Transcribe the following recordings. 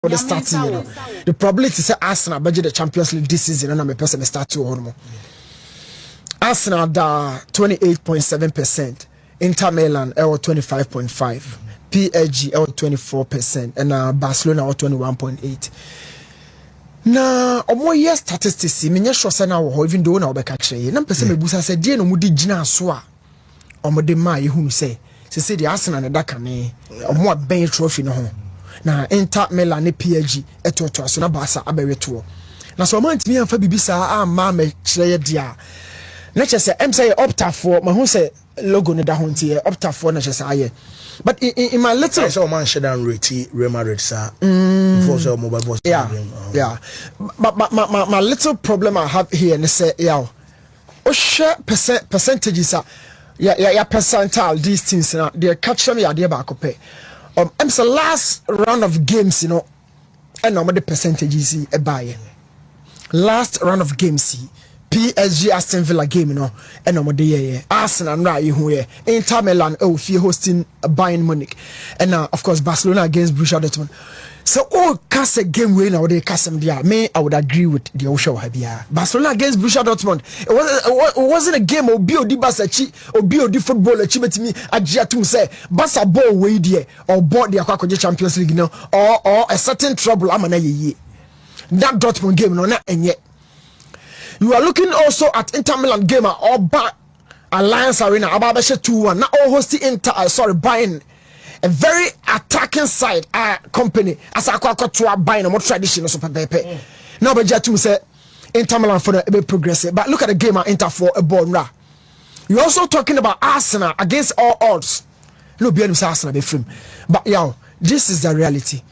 the starting, you know. The probability is Arsenal budget the Champions League this season, and I'm a person start to hold more. Arsenal da 28.7%, Inter Milan 25.5%, PSG 24%, and Barcelona 21.8%. Na omo year statistics me nya sure say na wo even though na obeka kire na pese me busa say die no mudi gina so a omo de ma ye hunu say the Arsenal na daka ne omo aben trophy no ho na Inter Milan ne PSG etoto so na Barca abeweto na so man timi amfa bibisa a ma me kire ye dia na che say em say opta for ma hu say logo ne da ho ntie opta for na che say aye. But in my little, so man should down rate Real Madrid sir. Before so mobile boss. Yeah. But my little problem I have here and say yeah. Oh share percentages are yeah percentile these things now. They catch me idea back up. I'm the last round of games, you know, and normally the percentages a buy. Last round of games. PSG Aston Villa game, you know, and no Arsenal right here. Inter Milan fear hosting Bayern Munich, and of course Barcelona against Borussia Dortmund. So cast a game win now they cast them there. Me, I would agree with the Osho Habia. Barcelona against Borussia Dortmund. It wasn't a game of BOD Basachi or BOD football achievement me Ajiatum say Basa ball way there or bought the Aquaco Champions League, you know, or a certain trouble amana ye. That Dortmund game no not and yet. You are looking also at Inter Milan game or back Alliance Arena about 2-1. Now all hosting buying a very attacking side company as I call to buying a more traditional super pepe. Now but Jatum say Inter Milan for the progressive. But look at the game at Inter for a ball. You're also talking about Arsenal against all odds. No be Arsenal be film. But this is the reality.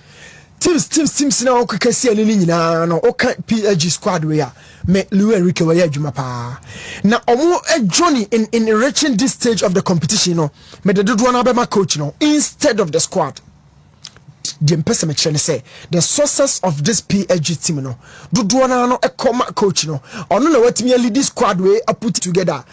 Teams now can see any no okay PSG squad we are me Luis Enrique we adwuma pa na omo journey in reaching this stage of the competition no me the do na be my coach no instead of the squad the person me say the sources of this PSG team no do na no e coach no ono na watimi lead this squad we put together.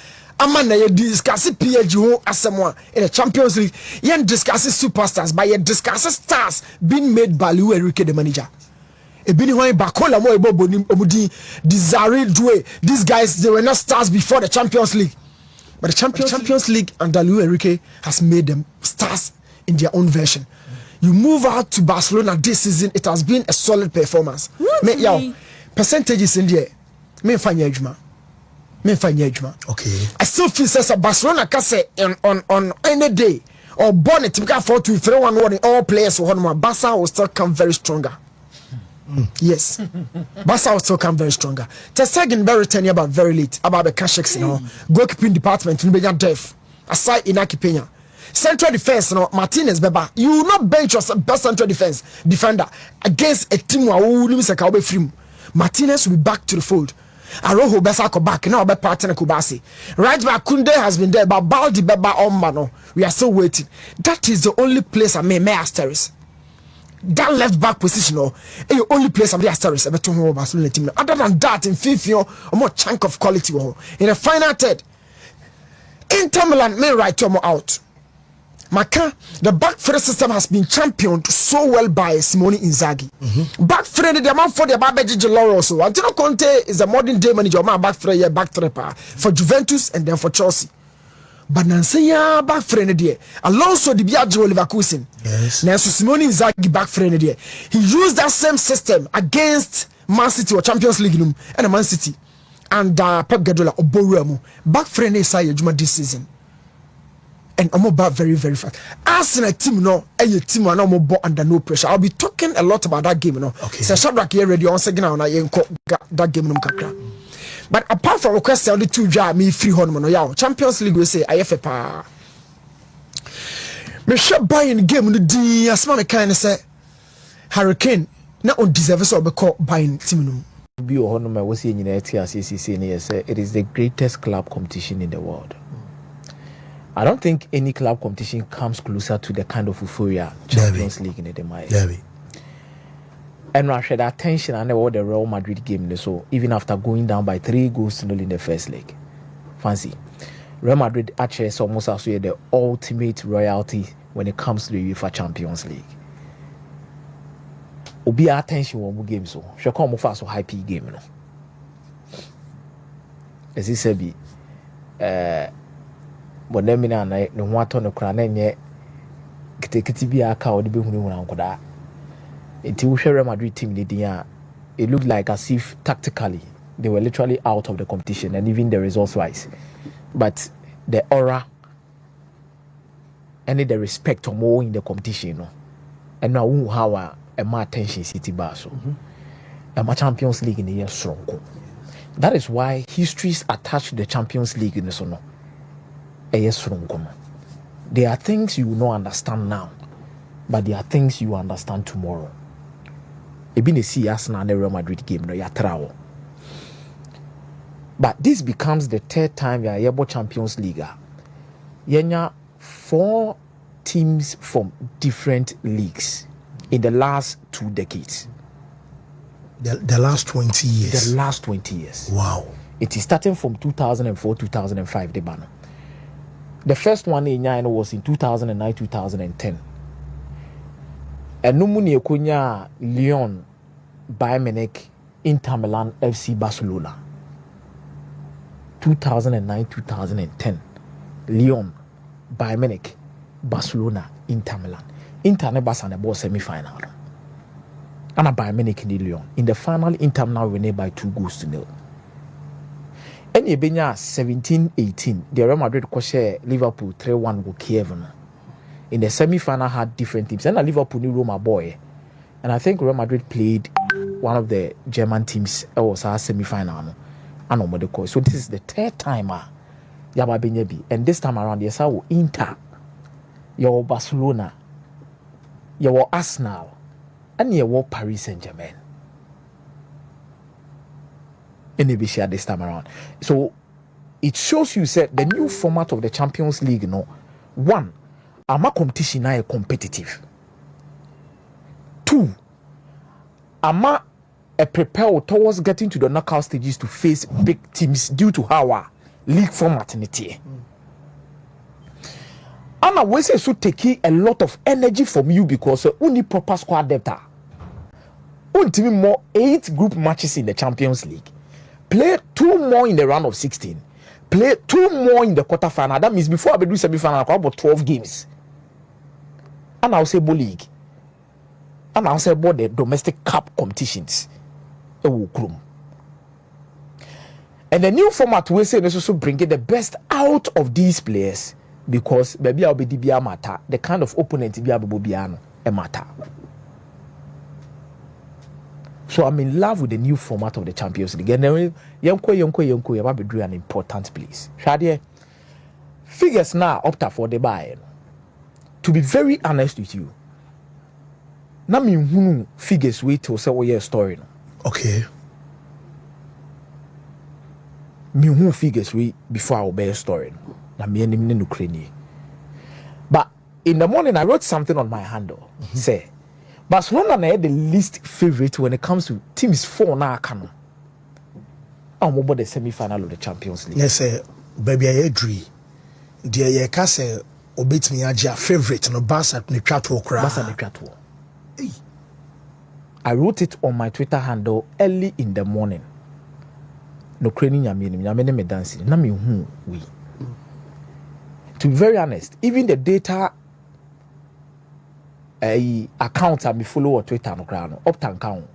Ama na ye discuss PSG ho asemo in the Champions League. Yen discuss superstars, but ye discuss stars being made by Luis Enrique the manager. E bini ho Bakola mo ebo boni omudi Desiree Doué. These guys they were not stars before the Champions League. But the Champions League under Luis Enrique has made them stars in their own version. You move out to Barcelona this season, it has been a solid performance. Percentages in there. Me fanya ejuma. Okay. I still feel says Barcelona can say on any day or bonnet to get 4-2-3-1 all players who Barca will still come very stronger. Yes. Barca will still come very stronger. The second very tenure about very late about the cash you know goalkeeping department in Bejan Def aside Inaki Peña. Central defense, Martinez Beba. You will not bench your best central defender against a team who will be free. Martinez will be back to the fold. Aroho Besako back now by partner Kubasi. Right back Kunde has been there, but Baldi Beba Ombano. We are still waiting. That is the only place I may asterisk. That left back position, the only place I'm the asterisk. Other than that, in Fiifi, a more chunk of quality. In the final third, Inter Milan may right to out. Maka, the back three system has been championed so well by Simone Inzaghi. Back three, the amount for the Babeji Loro. So Antonio Conte is a modern day manager. Back three, for Juventus and then for Chelsea. But Nanseya back friend there. Alonso the Biagio Leverkusen. Yes. Now Simone Inzaghi back friend there. He used that same system against Man City or Champions League and Man City and Pep Guardiola or Boruamo. Back friend is this season. And I'm about very, very fast. Arsenal team, a team are no more under no pressure. I'll be talking a lot about that game, Okay. So Shadrack here ready on second now. That game, But apart from request, only two job me free home. Champions League we say IFA. Me shop buying game the D. As man kind of say Hurricane. Not on deserve so be called buying team. Be on my was in United say it is the greatest club competition in the world. I don't think any club competition comes closer to the kind of euphoria Champions League in the Demi. And I had attention and all the Real Madrid game. So even after going down by 3-0 in the first leg, fancy Real Madrid actually is almost as the ultimate royalty when it comes to the UEFA Champions League. obi attention wɔ mu game so hwɛ kɔ mo fa so high P game no esi sɛ bi bɔnɛ mi na ne ho atɔ ne kora na nyɛ kitikiti bi aka ɔde be hunu nkoda enti wo hwɛ Real Madrid team ne din a it looked like as if tactically they were literally out of the competition and even the results wise, but the aura and the respect of more in the competition, no, and now how a more attention City bar so a more Champions League in the year strong. That is why histories attached to the Champions League in the sono a year strong. There are things you will not understand now, but there are things you will understand tomorrow. It been a Arsenal and Real Madrid game no yatrawo. But this becomes the third time we are able Champions League. Yenya 4 teams from different leagues in the last 2 decades. The last 20 years. The last 20 years. Wow. It is starting from 2004, 2005, the banner. The first one in Yanya was in 2009, 2010. And Numuni Ekunya, Lyon, Bayern Munich, Inter Milan, FC Barcelona. 2009, 2010. Lyon, Bayern Munich, Barcelona, Inter Milan. Inter ne Barca ne ball semi-final. And a Bayern Munich in Lyon. In the final, Inter Milan winning by 2-0. And you been 17-18. The Real Madrid share Liverpool 3-1 with Kiev. In the semi-final had different teams. And a Liverpool new Roma boy. And I think Real Madrid played one of the German teams was our semi-final. So this is the third time and this time around yes I Inter, your Barcelona, your Arsenal, and your Paris Saint-Germain. And they share this time around. So it shows you said the new format of the Champions League, one, ama competition now competitive. 2, ama prepare towards getting to the knockout stages to face big teams due to our league format in it. And I will say so take a lot of energy from you because you need proper squad depth. You need more 8 group matches in the Champions League. Play 2 more in the round of 16. Play 2 more in the quarterfinal. That means before I do semi-final, I got about 12 games. And I'll say league. And I'll say about the domestic cup competitions. And the new format we say is also bringing the best out of these players because maybe I'll be DBA matter the kind of opponent be able a matter. So I'm in love with the new format of the Champions League. And then you have do an important place. Shadie figures now up for the buy. To be very honest with you, na me hunu figures wait to say your story. Okay. Me who figures we before our bear story. Na me enim no kreni. But in the morning I wrote something on my handle. Say Barcelona na the least favorite when it comes to teams 4 na aka. I'm about the semi-final of the Champions League. Yes, baby I agree. Dear ye ka say obetimi agya favorite no Barca ne twato kra. Barca ne twato. I wrote it on my Twitter handle early in the morning. No craning nyame me dancing. Na me hu we. To be very honest, even the data accounts I me follow on Twitter no crano up to count.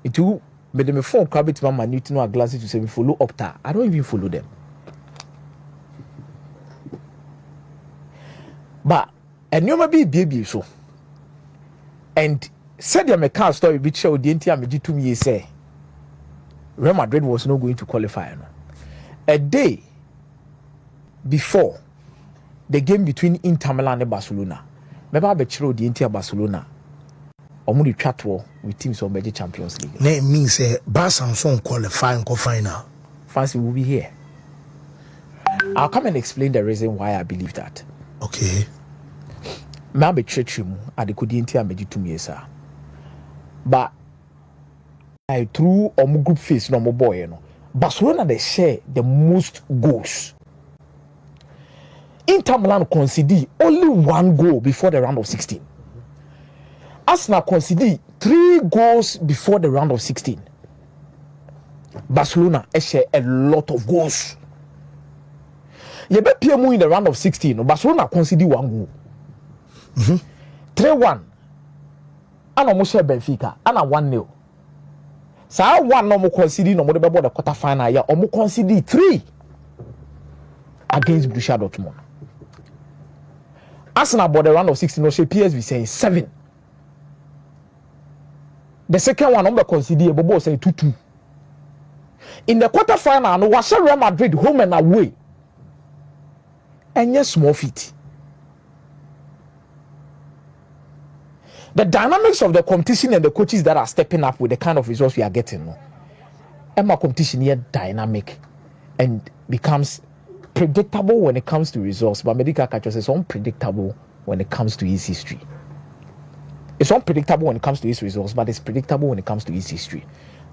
It will me me phone crab it my need to know a glasses to say me follow up to. I don't even follow them. But and you may be baby so. And said your car story which showed the entire me 2 years say Real Madrid was not going to qualify. A day before the game between Inter Milan and Barcelona, maybe I bet you the entire Barcelona or the chat war with teams of the Champions League. That means Barca and qualify and go final. Fancy will be here. I'll come and explain the reason why I believe that. Okay. Maybe church him at the Kudinti and Meji 2 years. But I threw on group face no more boy, you know. Barcelona they share the most goals. Inter Milan conceded only 1 goal before the round of 16. Arsenal conceded 3 goals before the round of 16. Barcelona share a lot of goals. You bet PMU in the round of 16. Barcelona conceded 1 goal. 3-1. And almost share Benfica. And 1-0. So I one no more conceded no more the quarter final. Yeah, almost conceded 3 against Borussia Dortmund. Arsenal bought the round of 16. No share PSV saying 7. The second one number conceded Bobo saying 2-2. In the quarter final, no was Real Madrid home and away. And yes, small feet. The dynamics of the competition and the coaches that are stepping up with the kind of results we are getting. No? And my competition here dynamic and becomes predictable when it comes to results. But medical catchers is unpredictable when it comes to his history. It's unpredictable when it comes to his results, but it's predictable when it comes to his history.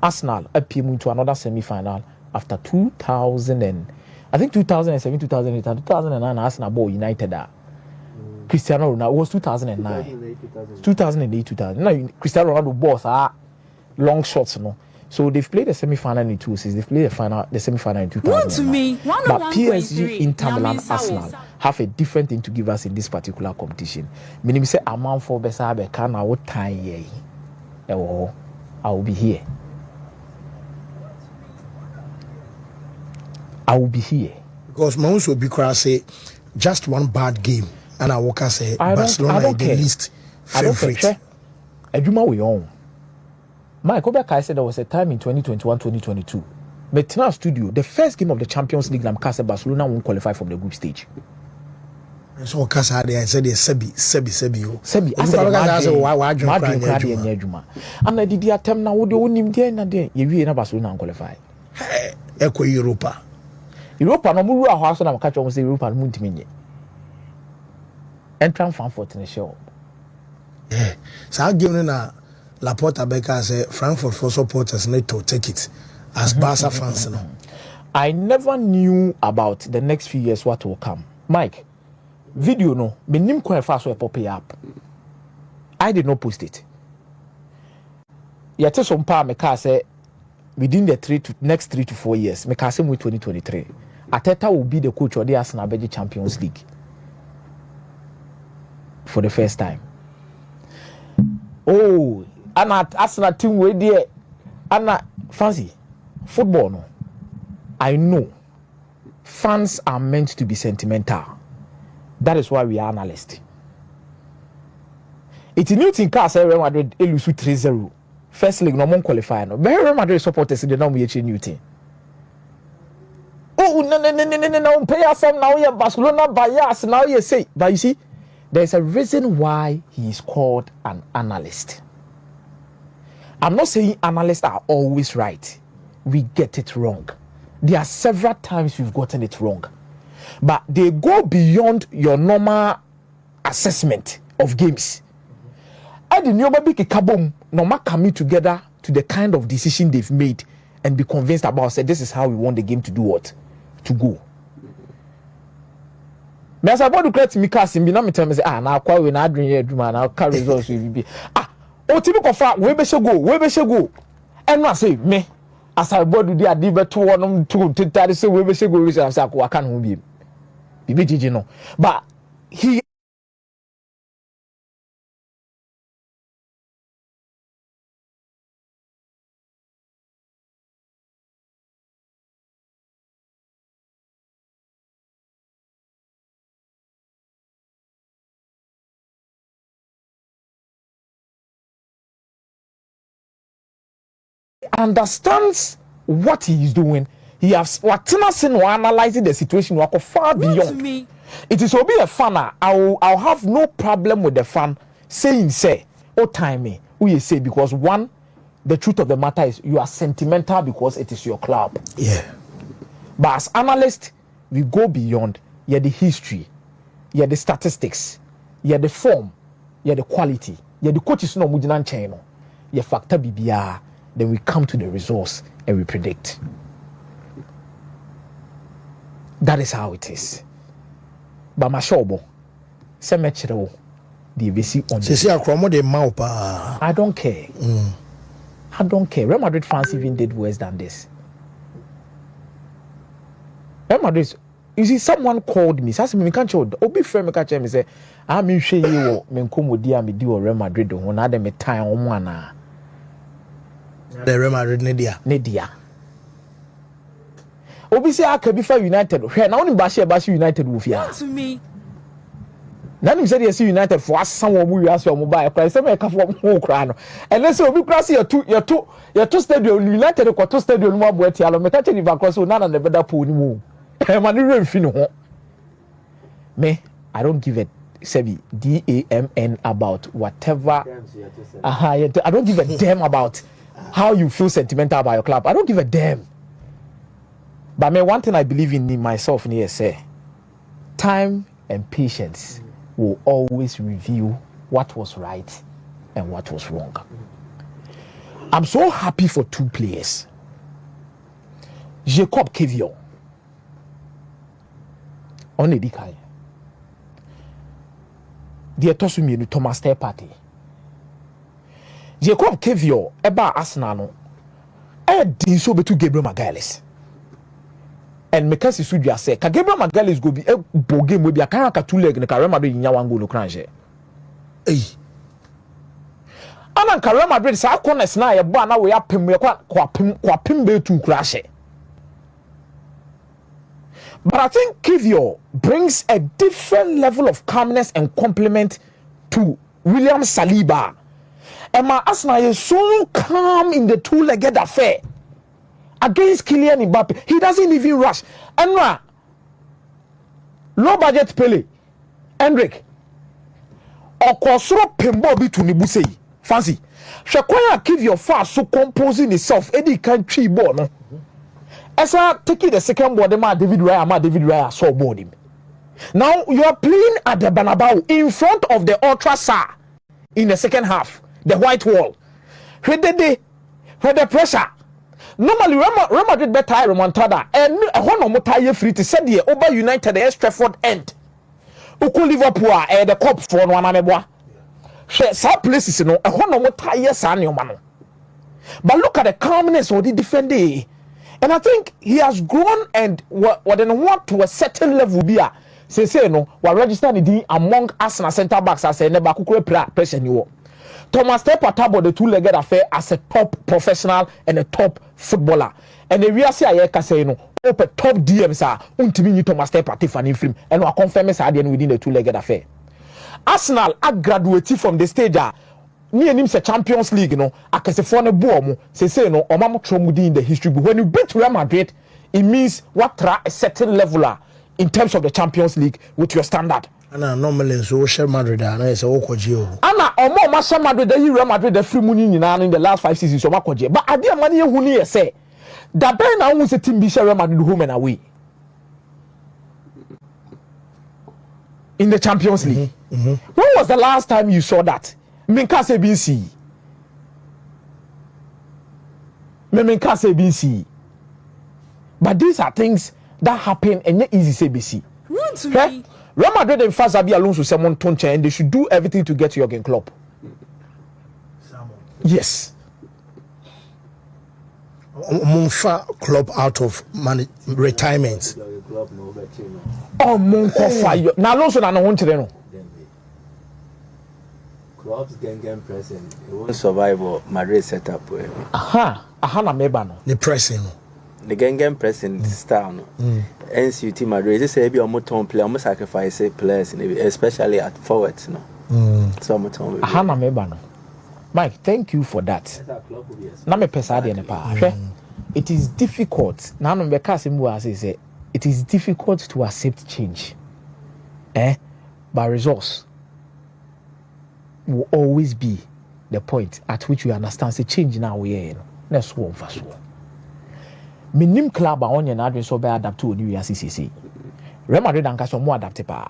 Arsenal appeared into another semi-final after 2007, 2008, 2009. Arsenal bought United. Cristiano Ronaldo, it was 2009. 2008. Now Cristiano Ronaldo boss long shots, no. So they've played the semi-final in 2 seasons. They've played the semi-final in 2009. But PSG, Inter Milan, Arsenal have a different thing to give us in this particular competition. Meaning, say a man for Besabe can I would tie I will be here. I will be here. Because most will be say just one bad game. And I walk and say Barcelona is the least favorite. Ejuma we own. Mike Obeka said there was a time in 2021-2022. But in our studio, the first game of the Champions League, Barcelona won't qualify from the group stage. So Casa I said Sebi. I said why and I did the attempt now. Would you name there and there? You will Barcelona qualify. Echo Europa. Europa no more house and I'm catching on Europa and Muntimini. Entran Frankfurt in the show. Yeah. So I'll give a Laporta Becker say Frankfurt for supporters need to take it as Barca fans. I never knew about the next few years what will come. Mike, video no, me nim quite fast will pop up. I did not post it. Yet some power me can say within the next 3 to 4 years, me can say with 2023, Ateta will be the coach of the Arsenal Champions League. For the first time. Oh, and at Arsenal team way there, and fancy football. No, I know fans are meant to be sentimental. That is why we are analysts. It's a new thing. Cause Real Madrid lose 3-0. First leg no more qualify. No, but Real Madrid supporters they don't be a new thing. Oh no! Pay us some now. Yeah, Barcelona bias now. You say, but you see. There's a reason why he is called an analyst. I'm not saying analysts are always right. We get it wrong. There are several times we've gotten it wrong. But they go beyond your normal assessment of games. And the new baby kabom no ma coming together to the kind of decision they've made and be convinced about say this is how we want the game to do what? To go. Me as about to create me cast in be na me tell me say na kwa we na adwen here adwuma na ka results we be o ti be kofa we be shego and no say me as I board do ade beto wonom to titare say we be shego results say akwa kan ho bi bibi gigi no but he understands what he is doing. He has analyzing the situation far beyond. It is will be a fan. I'll have no problem with the fan saying say, oh time me, who you say because one, the truth of the matter is you are sentimental because it is your club. Yeah. But as analysts, we go beyond. Yeah, the history, yeah, the statistics, yeah, the form, yeah, the quality, yeah, the coaches no mujinan channel, yeah, factor BBR. Then we come to the results and we predict. That is how it is. But my show, the ABC on say akromo de maupa. I don't care. I don't care. Real Madrid fans even did worse than this. Real Madrid, you see, someone called me. Says me can't show. Obi friend me catch me say, I'm in shey you me nkomo me di Real Madrid ho na dem time omo ana. The Real Madrid Nedia. Obi say aka bi for United. Hwe na woni ba share United wo fia. To me. Na nim say dey see United for asan wo mu wiase wo ba e kra say me ka for mo kra no. And then say obi kra say you to stadium United ko to stadium mo abo ati alo me ka che ni ba kra so na the better pool ni mu. E ma ni remfi no ho. Me, I don't give a Sebi DAMN about whatever. I don't give a damn about how you feel sentimental about your club. I don't give a damn. But me, one thing I believe in myself here say, time and patience will always reveal what was right and what was wrong. I'm so happy for two players. Jacob Kivior on Edikai. The Tosumi Thomas Stay Party. Jacob Kivior eba Arsenal no. Din so betu Gabriel Magalhaes. And Mekasi Sudja say, ka Gabriel Magalhaes go be bo game we be aka ka two leg na ka Real Madrid nya wan goal no kranje. Ana ka Real Madrid sa corners na ye bo na we apem ye kwa pem be tu krashe. But I think Kivior brings a different level of calmness and compliment to William Saliba. And my Arsenal is so calm in the two-legged affair against Kylian Mbappe. He doesn't even rush. And now, low budget Pele, Hendrik, Okosoro Pembo bi to Nibusei. Fancy. Shakwaya Kivior fast so composing itself. Eddie can tree ball no. Esa take the second ball, David Raya saw board him. Now you are playing at the Bernabeu in front of the Ultra Sar in the second half, the white wall. Where the pressure. Normally, Real Madrid better remontada and one more tie free to send the over United the Stratford end. Uku Liverpool the cup for one ameboa. Some places you know a one more tie san your man. But look at the calmness of the defender. And I think he has grown and what to a certain level be say no we register the among Arsenal centre backs as a never pressure new. Thomas Tepatabo the two-legged affair as a top professional and a top footballer. And the real say I say no open top DMs are untimi Thomas Tepatifani film and we confirm within the two-legged affair. Arsenal are graduated from the stage me and him say Champions League no akese for no boom say no omam tromudi in the history book. When you beat Real Madrid it means what a certain level in terms of the Champions League with your standard. Ana normally so share Madrid na say okoje o. Ana omo ma share Madrid the Real Madrid the free money nyina in the last 5 seasons so makoje. But ade mani ehu ni say da ben na won say team bi share Real Madrid home and away in the Champions League. When was the last time you saw that? Minkase BC. BC. But these are things that happen and yet easy say BC. Okay? Real Madrid and Fazabi Alonso someone tonche and they should do everything to get Jurgen Klopp. Yes. Monfa Klopp out of retirement. Oh Monfa. Na Alonso na no no. Klopp's gang pressing. It won't survive Madrid setup. Aha na meba no. The pressing. The gang pressing style no. NCT Madrid they say be almost ton play, almost sacrifice players especially at forwards no. So almost ton. Aha na meba no. Mike, thank you for that. Na me pesa de ne pa. It is difficult. Na no be case mu say it is difficult to accept change. By resource will always be the point at which you understand say change now we are next one first one. Minim club on your advent so be adapt to new CCC. Real Madrid and Castle more adapt pa.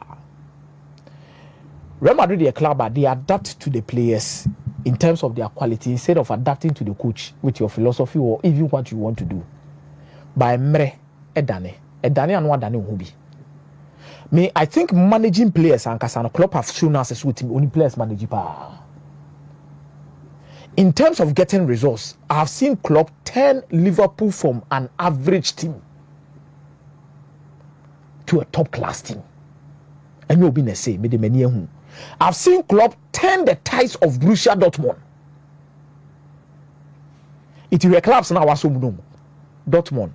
Real Madrid the club they adapt to the players in terms of their quality instead of adapting to the coach with your philosophy or even what you want to do. By mre edane and what dane hubi. Me, I think managing players and Kasano Klopp have shown us as with only players manage power. In terms of getting results, I have seen Klopp turn Liverpool from an average team to a top class team. And you'll be say, me the many who. I've seen Klopp turn the ties of Borussia Dortmund. It will collapse now. Dortmund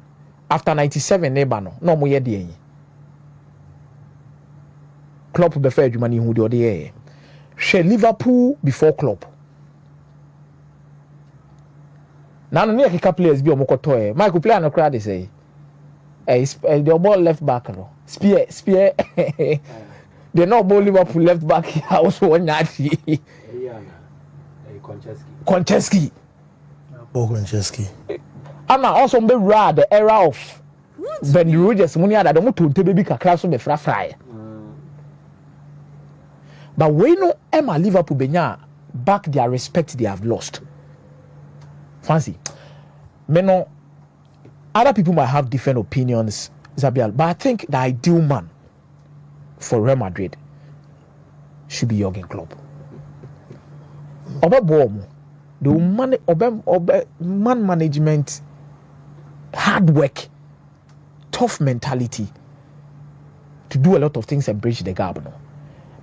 after 97 neighbor no more yet. Klopp preferred you money who do the share Liverpool before Klopp. Now no near kick players be omokoto Michael play no crowd say the ball left back no spear they no ball Liverpool left back also one Konchesky Ama also be rad the era of Ben Rogers money that don't to baby kakra so be fry but we know Emma Liverpool benya back their respect they have lost. Fancy. No, other people might have different opinions, Zabiel, but I think the ideal man for Real Madrid should be Jurgen Klopp. The man management, hard work, tough mentality to do a lot of things and bridge the gap. No?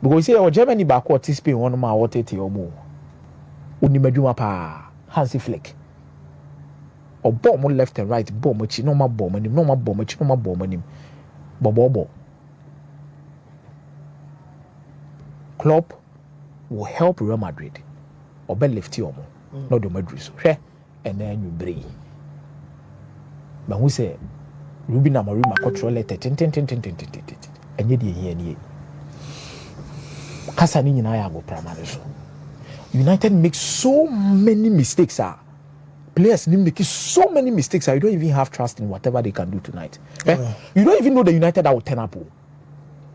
Because you say, Germany back what is Spain one more what or more. Unimeduma pa Hansi Flick. Or bomb left and right, bomb which no more bomb and no more bomb which no more bomb and him. Bobo. Klopp will help Real Madrid or be left you not the Madrid so and then you bring. But who say Ruben Amorim control letter and yet ye Kasani and I go primary so. United makes so many mistakes players making so many mistakes you don't even have trust in whatever they can do tonight. You don't even know the United that will turn up.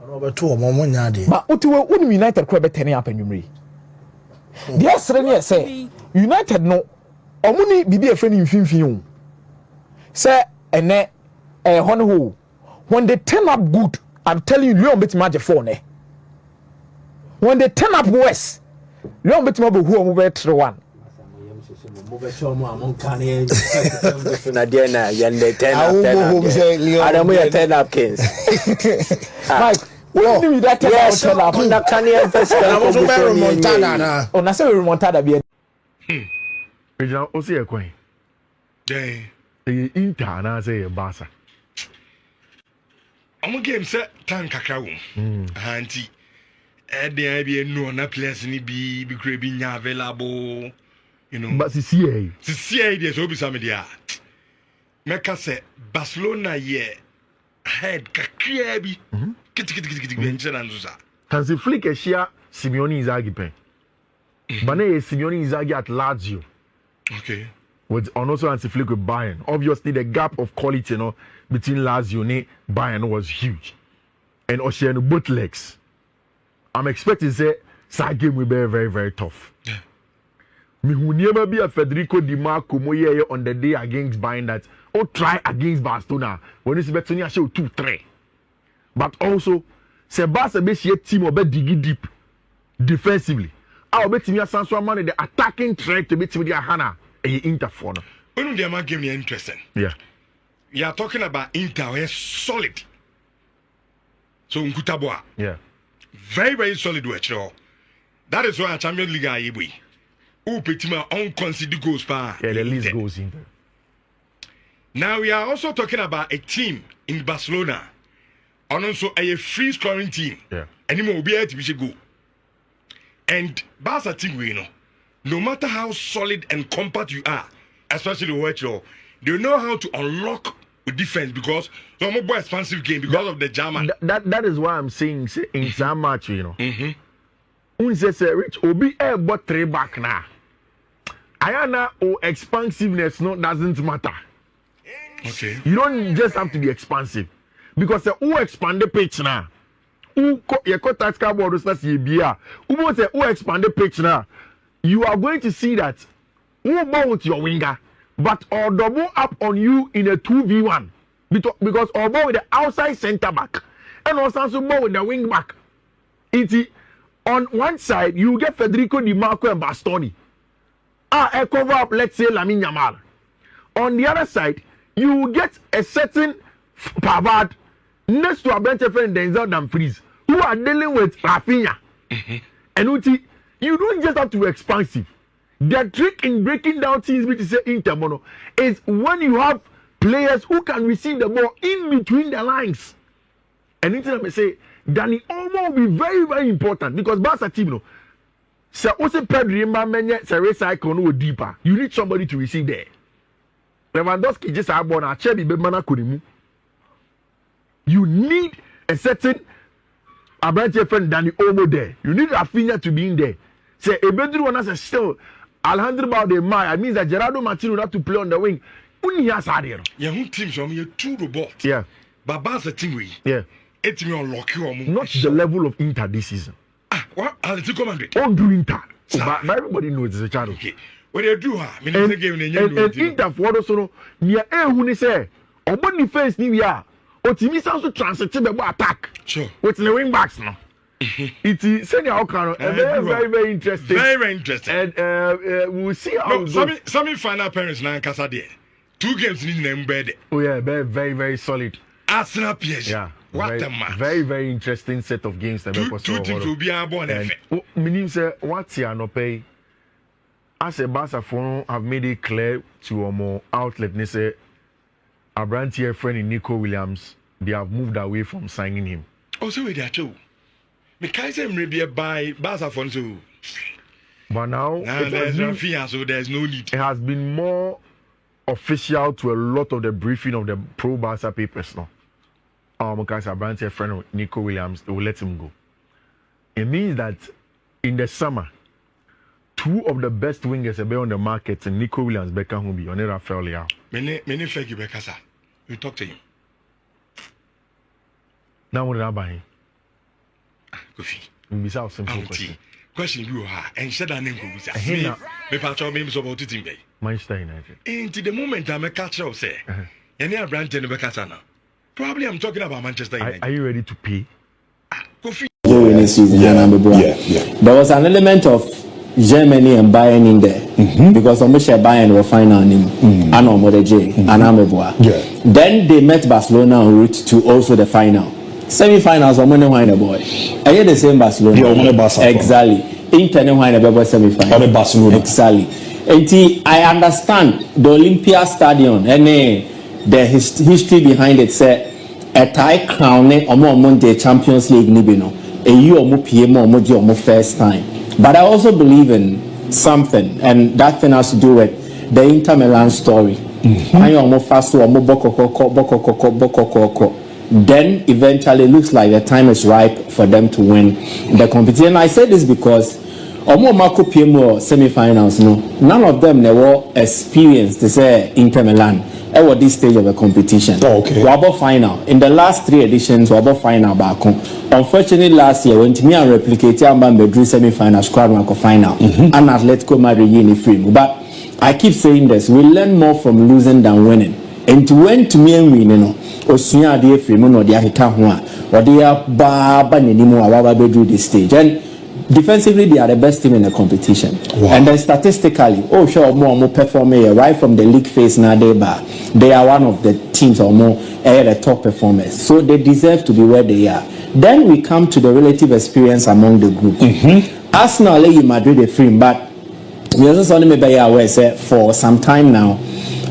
But United could be turning up and you yes, Rene say United no omuni bibi a friend in Fiifi say and when they turn up good, I'm telling you, you don't bet match phone. When they turn up worse, you don't bet mobile who bet one. Turn up kings. Mike, what do you that turn up? On a several remontada be a Osi a coin. Day, the Inter, say a Barca. I'm a game set, Tan Cacao, Auntie. At the idea, no, not place any be grabbing available. You know, but the CA is always some idea. Mecca said Barcelona, yeah, head Kakiabi, can see flick a share Simeone Inzaghi pen. Bane Simeone Inzaghi at Lazio. Okay. With also anti flick with Bayern. Obviously, the gap of quality, between Lazio and Bayern was huge. And Ocean both legs. I'm expecting to say that game will be very, very tough. Yeah. Me who never be a Federico Di Marco moye on the day against Bayern that try against Barcelona when it's Barcelona show 2-3. But also, Sebastian be a team or be dig deep defensively. I'll bet me a Sanso man the attacking threat to bet me the Hana and Interphone. When the man game interesting. Yeah. You are talking about Inter, we're solid. So Nkutabwa. Yeah. Very, very solid watch. That is why Champions League are able. Who Petima unconsidered goals per. Yeah, the least goes in there. Now we are also talking about a team in Barcelona. And also a free scoring team. Yeah. Anymore will be able to go. And Barca team we no matter how solid and compact you are, especially watch they know how to unlock the defense because it's a more expansive game because of the German. That is why I'm saying in some match, Rich Obi but 3 back now. Ayana or expansiveness doesn't matter. Okay. You don't just have to be expansive because who expand the pitch now? Who tactical board who say who expand the pitch now? You are going to see that who ball with your winger, but or double up on you in a 2v1 because or ball with the outside center back and also more with the wing back. On one side, you get Federico Di Marco and Bastoni. I cover up, let's say, Lamine Yamal. On the other side, you get a certain Pavard next to a bench of Denzel Dumfries who are dealing with Rafinha. And you don't just have to be expansive. The trick in breaking down teams which is Intermono is when you have players who can receive the ball in between the lines. And anything I say, Danny Olmo will be very, very important because Barca team, no. So also Pedri Mbamenye, Seresa Icon or deeper. You need somebody to receive there. Lewandowski just have one Achebi Bemana Kurimu. You need a certain Abrante friend Danny Olmo there. You need Rafinha to be in there. Say a bedroom one as still Alejandro Baldemar. I mean that Gerardo Martino have to play on the wing. Yeah, who teams on me two robots. Yeah. But Barca team we. Yeah. It's me unlock you. Not the level of Inter this season. What? I'll take command. On do Inter. But everybody knows it's a channel. Okay. What do you do? And Inter for also no near who they say on defense ni we are. Otimi also transitive about attack. Sure. With the wing backs now. It is senior Okano. Very interesting. Very interesting. And we'll see how it goes. Some final parents now in Casa there. 2 games in the bed. Oh yeah, very, very solid. Arsenal PSG. Yeah. What very, a match. Very, very interesting set of games. Two teams will be born. Meaning say what's here no pay. As a Barca phone have made it clear to a more outlet. They say Abrante friend in Nico Williams, they have moved away from signing him. Oh, so they are too. Because I'm maybe by Barca phone so. But now there's Rafinha, so there's no need. It has been more official to a lot of the briefing of the pro Barca papers now. Because Abrante friend Nico Williams, they will let him go. It means that in the summer, 2 of the best wingers are on the market, and Nico Williams, Beckham will be on Rafael Leao. Many fake you, Becca. You talk to him. Now what did I buy him? Kofi. We be simple question. Question you are and said that name go. Me patch me so about it. Manchester United. Into the moment I'm a catcher say. Any Abrante and Becca now. Probably I'm talking about Manchester United. Are you ready to pay? Kofi. During this season, there was an element of Germany and Bayern in there because Bayern were final in Then they met Barcelona en route to also the final. Semi-finals, I'm going to boy. I hear the same Barcelona. Exactly. Inter wine the semi-final. Barcelona. Exactly. And I understand the Olympia Stadium and the history behind it. Say a tie crown among the Champions League nibino. A year or PM first time. But I also believe in something, and that thing has to do with the Inter Milan story. Then eventually it looks like the time is ripe for them to win the competition. I say this because Marco PMO semi-finals, none of them never experienced to say Inter Milan at this stage of the competition. Wabo final. In the last 3 editions, Wabo final back home. Unfortunately, last year when me and replicate Madrid semi-final, squad final, and Atletico Madrid in frame. But I keep saying this: we learn more from losing than winning. And to win to me and win, Osunya de frame no de ahika ho a, or they are baba nenimu awa do this stage. And defensively, they are the best team in the competition. Wow. And then statistically, more performing right from the league phase now they are one of the teams or more the top performers. So they deserve to be where they are. Then we come to the relative experience among the group. Arsenal in Madrid a free, but we also saw them aware for some time now.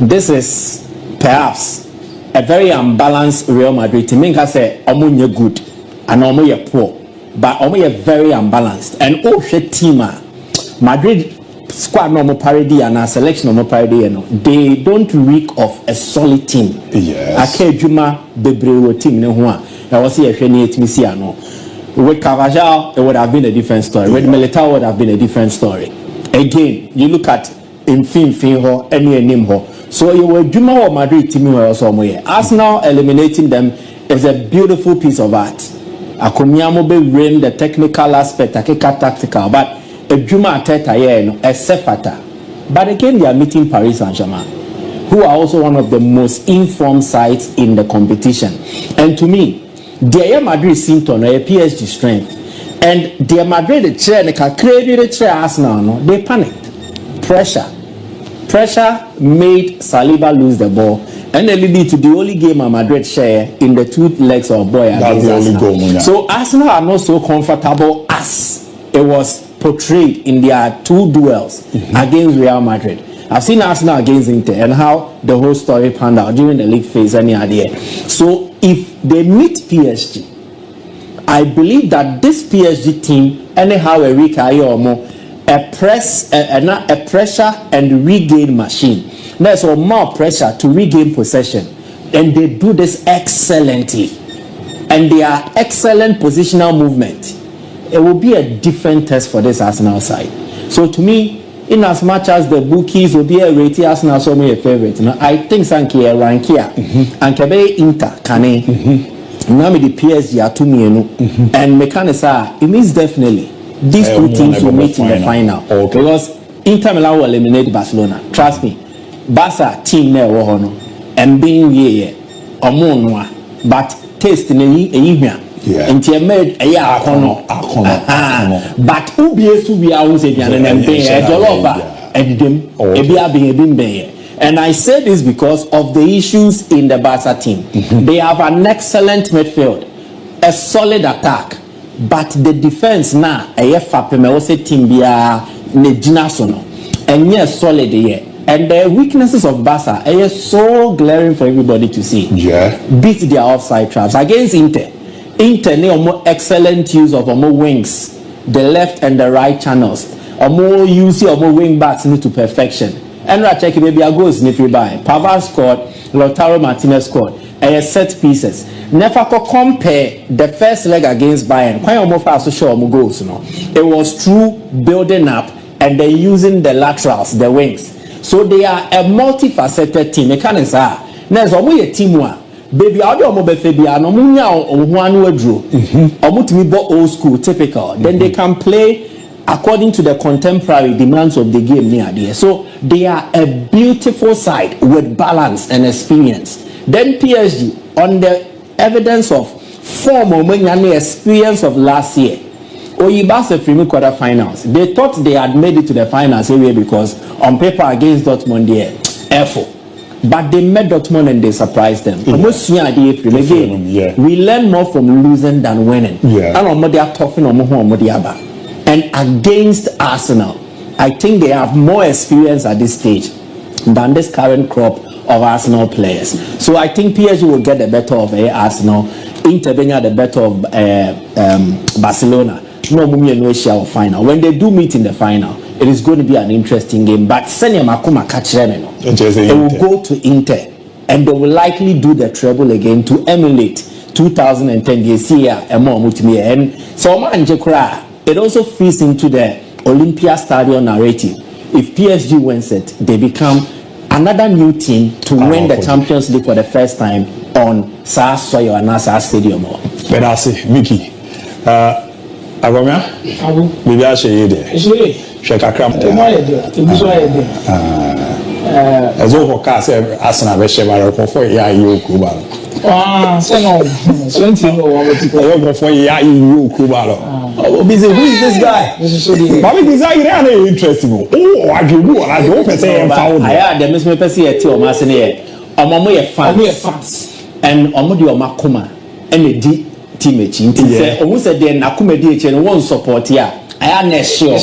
This is perhaps a very unbalanced Real Madrid team. I say omunye good and omunye poor. But omunye very unbalanced. And team Madrid squad no parody and a selection no parody, they don't reek of a solid team. Yes. Akejuma Bebrewo team ne ho. I was here with Carvajal, it would have been a different story. With Militao, it would have been a different story. Again, you look at Infinho, any name ho. So you were Juma or Madrid team or somewhere. Arsenal eliminating them is a beautiful piece of art. Akomiamo be rein the technical aspect, tactical, but a Juma Teta a Sefata. But again, they are meeting Paris Saint-Germain, who are also one of the most informed sides in the competition. And to me, Their Madrid symptom or PSG strength. And their Madrid chair and the chair Arsenal, no, they panicked. Pressure made Saliba lose the ball, and they lead to the only game a Madrid share in the 2 legs of boy against Arsenal. So Arsenal are not so comfortable as it was portrayed in their 2 duels against Real Madrid. I've seen Arsenal against Inter and how the whole story panned out during the league phase and idea. So if they meet PSG, I believe that this PSG team, anyhow, a pressure and regain machine. There's more pressure to regain possession, and they do this excellently. And they are excellent positional movement. It will be a different test for this Arsenal side. So to me, in as much as the bookies will be a rated Arsenal, so me a favorite. Now I think Sankia Rankia and Kabe Inter Kane. Now the PSG are 2 million, and Mekanisa, it means definitely these 2 teams will meet in the final. Because Inter Milan will eliminate Barcelona. Trust me, Barca team there will and being here but taste in a year. And he made a year but who be to be out and and I say this because of the issues in the Barca team. They have an excellent midfield, a solid attack, but the defense now a team be and yes solid here. And the weaknesses of Barca are so glaring for everybody to see. Beat their offside traps against Inter. Inter more excellent use of more wings, the left and the right channels, or more use of more wing backs to perfection. And I check maybe I goes if you buy. Pavard scored, Lautaro Martinez scored, and set pieces. Never compare the first leg against Bayern. Quite almost fast show goals. It was true building up and they're using the laterals, the wings. So they are a multifaceted team. They can't say, "There's only a team one." Baby, I don't know if they are no one wardrobe. Old school, typical. Then they can play according to the contemporary demands of the game near there. So they are a beautiful side with balance and experience. Then PSG, on the evidence of form and the experience of last year, Oyibasa Free quarterfinals. They thought they had made it to the finals anyway because on paper against Dortmund, they effort. But they met Dortmund and they surprised them. We learn more from losing than winning. And against Arsenal, I think they have more experience at this stage than this current crop of Arsenal players. So I think PSG will get the better of Arsenal, Inter the better of Barcelona. No final. When they do meet in the final, it is going to be an interesting game. But Senya Makuma Kachremeno, they will go to Inter and they will likely do the treble again to emulate 2010 years here and more. And so it also fits into the Olympia Stadium narrative. If PSG wins it, they become another new team to win the Champions League for the first time on SAR Soyo and SAR Stadium. But I say, Mickey, Agomia, maybe I say you there. Check a cramp. As all cars Arsenal Veshevar for you, Kuba. So no, 20 for you, Kuba. Oh, busy. Who is this guy? But this guy is interesting. Oh, I don't say I'm found. I had the Miss Mepesi at your Massene. Omomo fans. And Omodio Makuma. And the teammate. Almost a day Nakumedi and one support here. I am not sure.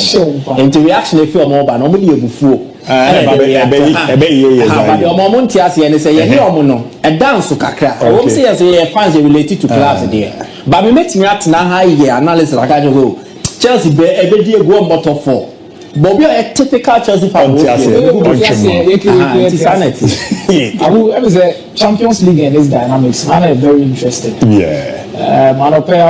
And the reaction if you're more than nobody before. But the moment and say, a dance to Kakra. I won't say as a fans related to class there. But we met me at Naha analysis like I go. Chelsea be a bit one bottle for. But we are a typical Chelsea fan. I will say Champions League and its dynamics are very interesting. I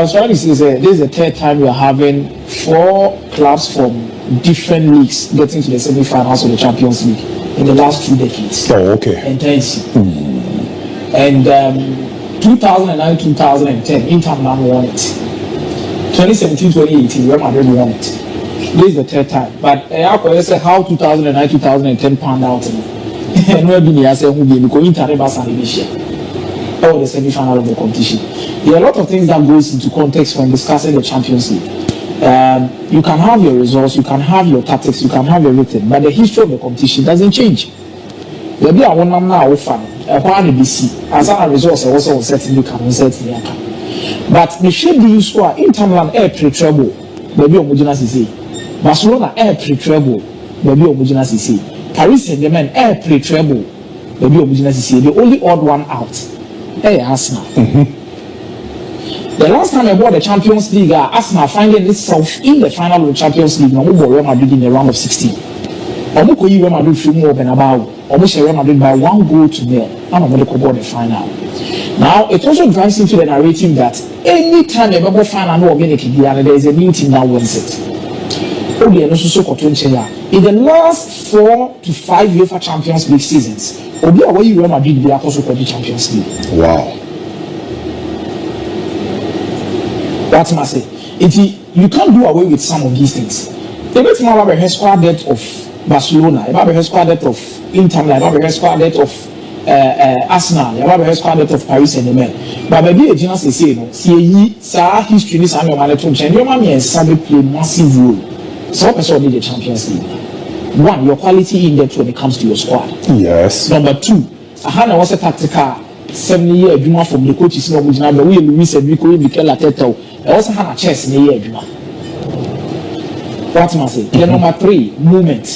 was trying to say this is the third time we are having 4 clubs from different leagues getting to the semi-finals of the Champions League in the last 2 decades. Oh, okay. Intense. And 2009-2010, Inter Milan won it. 2017-2018, Real Madrid won it. This is the third time. But I say how 2009-2010 panned out. And we'll be here saying because Inter Barca or the semi-final of the competition. There are a lot of things that goes into context when discussing the Champions League. You can have your results, you can have your tactics, you can have everything, but the history of the competition doesn't change. There be a one man now fan, a part of BC, as a result, also certainly can certainly happen. But the shape the score Inter Milan air pre-treble, baby homogeneous is Barcelona air pre-treble, baby homogeneous is Paris Saint-Germain air pre-treble, baby homogeneous is the only odd one out. Hey, Arsenal. The last time I bought the Champions League, Arsenal finding itself in the final of the Champions League, Real Madrid in the round of 16. Omuko Real Madrid feel more than about almost Real Madrid by 1-0. And I'm going to the final. Now, it also drives into the narrative that anytime a bubble final or there is a new team that wins it. In the last 4 to 5 UEFA Champions League seasons, Real Madrid they are also called the Champions League. Wow. What must say? You can't do away with some of these things. The best man have a squad depth of Barcelona, have a squad depth of Inter Milan, have a squad depth of Arsenal, have a squad depth of Paris Saint-Germain. But maybe a genius say no. See, history is a man and your mommy and Sabi play massive role. So person need the Champions League. One, your quality index when it comes to your squad. Yes. Number two, Hana was a tactical 7-year Juma from the coaches no Mujina, but we Luis and Rico Mikel Arteta. I also have a chess in the year Juma. What must I say? The number 3, moment.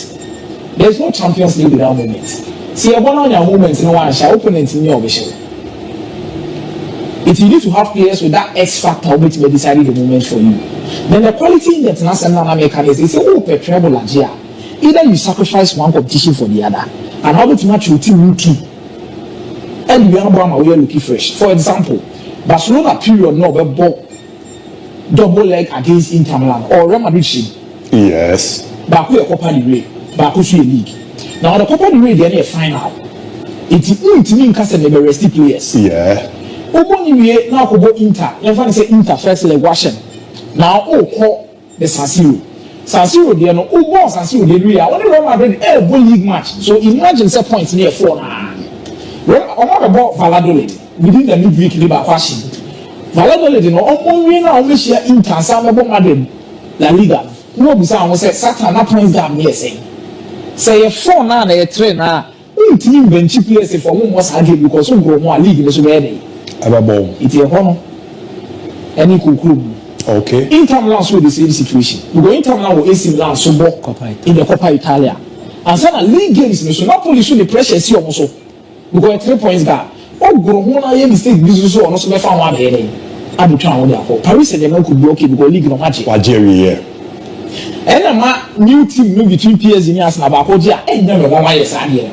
There's no Champions League without moment. See, a one on your moment, no one shall opponent in your vision. If you need to have players with that X factor, which may decide the moment for you, then the quality in the international American is a per treble as here. Either you sacrifice one competition for the other, and how much match your team you keep, and you are looking fresh. For example, Barcelona period no ball double leg against Inter Milan or Real Madrid. Yes. Baku a Copa del Rey, Baku a league. Now the Copa del Rey they are a final. It means cast and never rest players. Yeah. Oboni now go Inter. You find say Inter first leg washing. Now call the San Siro. San Siro they no Obo San Siro they really are only Real Madrid a league match. So imagine set points near 4 now. Well, about Valladolid within the midweek they are passing. Valladolid no only now we share Inter San Madrid La Liga. No be say I say Satan na points down here saying. Say a 4 now na a 3 now. Team bench players for whom was argued because some go more league is ready. It's a honor. Any club. Okay. Inter Milan with the same situation. You go Inter Milan with AC Milan so in the Coppa Italia. And some league games so not only show the pressure see also. We go 3 points gap. Oh, go home na mistake business so also be found one here. Abu Tran there for Paris Saint-Germain could be okay because league no match. Algeria. And a new team between PSG and Arsenal about Kodia and never one year here.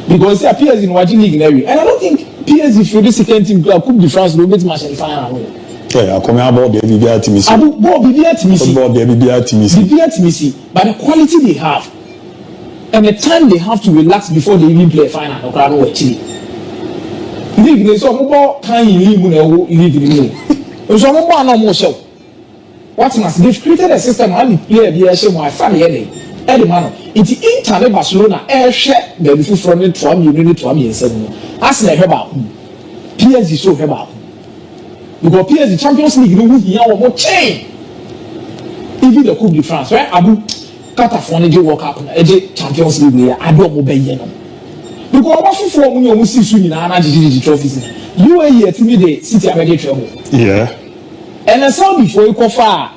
Because they appears in watching league in area. And I don't think PSG for the second team club Coupe de France will be match in the final. Yeah, I come about the BBR team. But the quality they have and the time they have to relax before they even play a final. League they saw more time in league. So no more show. What must they've created a system and the player be a show my family. Eddie Mano, it's Inter Barcelona air share the before from it to you need to me and said, Arsenal about PSG so about because PSG Champions League no here more chain. Even the Coupe de France, right? Abu Catafone de World Cup Champions League where I don't obey you. Because what for when you see soon in an trophies. You are here to me the City American trouble. Yeah. And I saw before you go far.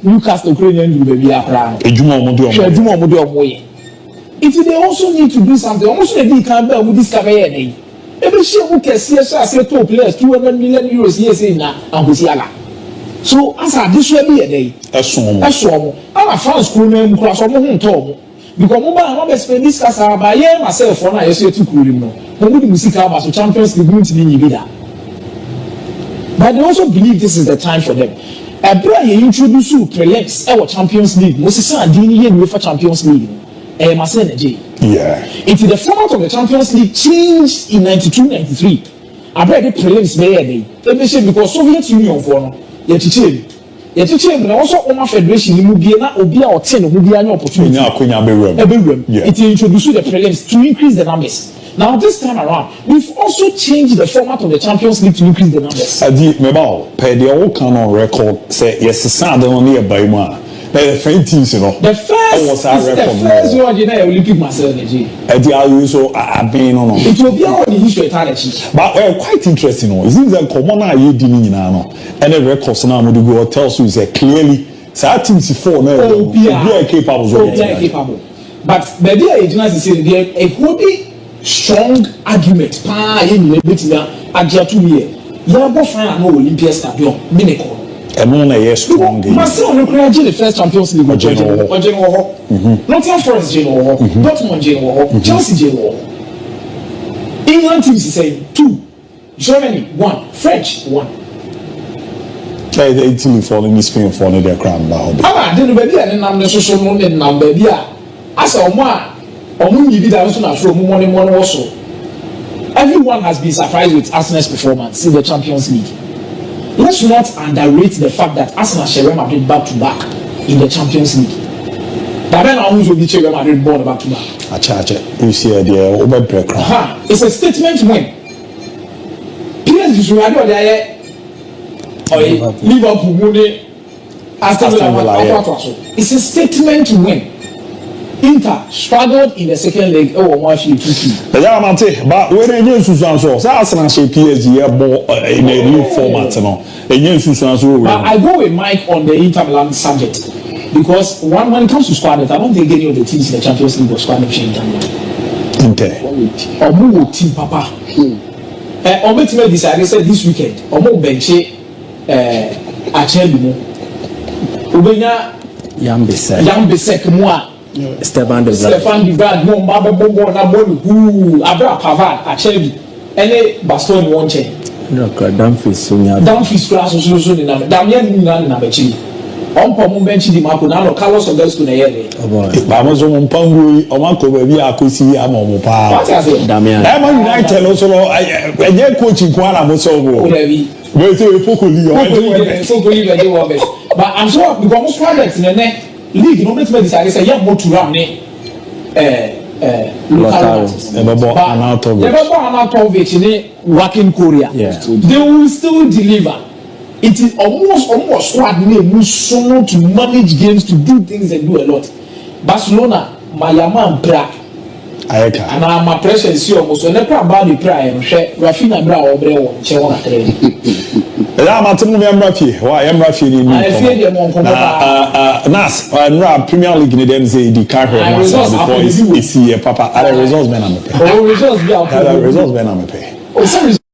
Lucas the Ukrainian will be a plan. If they also need to do something, almost they can't bear with this career. Every share who can see us as 2 players, 200 million euros yes in Angusiaga. So as I this will be a day. That's all. I'm a France school name class of home talk. Because Mobile not spend this class by myself for I say to cool him. Nobody music about Champions League going to be leader. But they also believe this is the time for them. Abra ye introduce you prelims our Champions League. Moses Adini ye UEFA Champions League. Yeah. Into the format of the Champions League changed in 92-93. Abra the prelims day. Because Soviet Union for no. Yet also Oma Federation you be na obi or 10 who be an opportunity. Yeah. It introduced the prelims to increase the numbers. Now this time around, we've also changed the format of the Champions League to increase the numbers. Adi meba per the all can on record say yes sound on near by ma. The friend teams, you know. The first you are the Olympic Marcel Neji. Adi are you so I've been on. It will be our history eternity. But quite interesting, you know. It seems that common are you dealing in and the records now would go tells you is clearly so teams before now be capable. But the idea is there a wholly strong argument. Pa in the meeting agia 2 year. Ya go find no Olympia stadium miracle. And no na strong game. Marcel no create the first Champions League Nottingham Forest Genoa, Dortmund Genoa, Chelsea Genoa. England teams say 2, Germany 1, French 1. They Italy falling in Spain for their crown now. Ah, then baby and nam social moment nam baby as a man you did also from morning also. Everyone has been surprised with Arsenal's performance in the Champions League. Let's not underrate the fact that Arsenal share Madrid back to back in the Champions League. That then always will be share Madrid born back to back. You see the over break. It's a statement win. PSG should have there. Liverpool money. Aston Villa. It's a statement win. Inter struggled in the second leg. Oh, one few 2-2. Yeah, man. But when they use Susan, so Arsenal shape PSG in a new format, no. They use Susan, so. But I go with Mike on the Inter Milan subject because when it comes to squad, I don't think any of the teams in the Champions League will squad change. Inter. Or more team, Papa. Or me to decide. They said this weekend. Or more bench. Achelu. Ubenya. Yambesek moi. Stefan de Vrij mo mba bombo na bolu hu abra Pavard Achelu ene Baston won che no Dumfries sonya Dumfries class so ni na Damian na bechi ompo mo bench di mako na no Carlos Augusto na yele ba mo so mo pangu o ma ko ba bi akosi ama mo pa Damian Man United no so enye coach kwara mo so go we say Pokoli but I'm sure because most projects in the league no make decide say yeah mo tura ne local Anatovic ne working Korea they will still deliver. It is almost squad name so to manage games, to do things and do a lot. Barcelona Mayama and Prague and I'm pressure is almost when about the prayer Rafinha bra obre won che won atre la matemu me Mbappé wa Mbappé ni Nas and Premier League ni dem say the car because it's here papa results men am pay results be out results men am pay